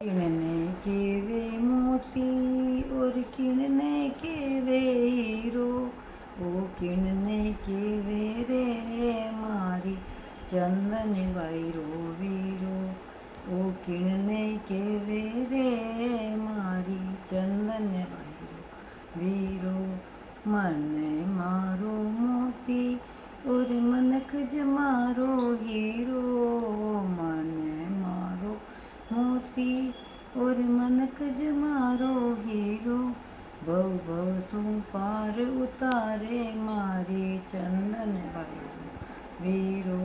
किणने केवे मोती और किणने केवे हीरो। ओ किणने केवे रे मारी चंदन बाईरो वीरो। ओ किणने केवे रे मारी चंदन बाईरो वीरो। मने मारो मोती और मनक ज मारो हीरो। मने मारो मोती और मनक ज मारो हीरो। भव भव सु पार उतारे मारे चंदन बाईरो वीरो।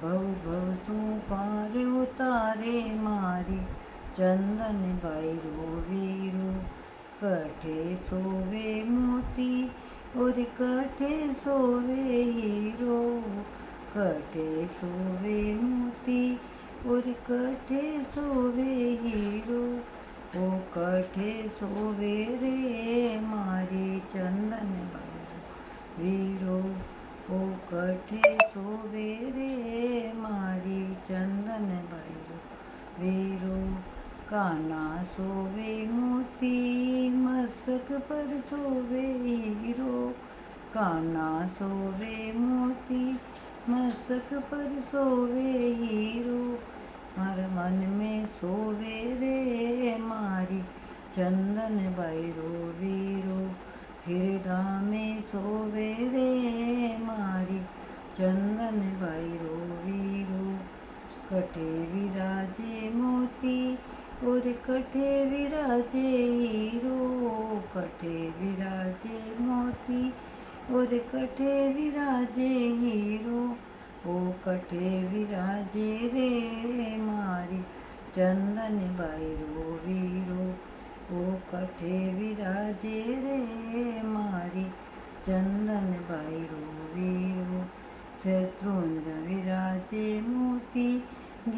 भव भव सु पार उतारे मारे चंदन बाईरो वीरो। कठे सोवे मोती और कठे सोवे हीरो। कठे सोवे मोती और कठे सोवे हीरो। ओ कठे सोवे रे मारे चंदन बाईरो वीरो। ओ कठे सोवे रे मारी चंदन बाईरो वीरो। काना सोवे मोती मस्तक पर सोवे हीरो। काना सोवे मोती मस्तक पर सोवे हीरो। हर मन में सोवे रे मारी चंदन बाईरो वीरो। हृदय में सोवे रे मारी चंदन बाईरो वीरो। कठे विराजे मोती और कठे विराजे हीरो। कठे विराजे मोती और कठे विराजे हीरो। ओ कठे विराजे रे मारी चंदन बाईरो वीरो। ओ कठे विराजे रे मारी चंदन बाईरो वीरो। शत्रुंज विराजे मोती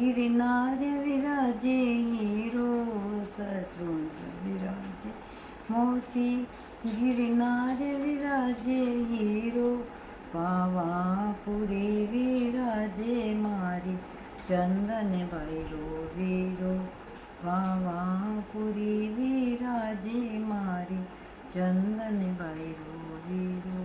गिरनार विराजे हीरो। शत्रुंज विराजे मोती गिरनार विराजे हीरो। पावापुरी विराजे मारी चंदन बाईरो वीरो। पावापुरी विराजे मारी चंदन बाईरो वीरो।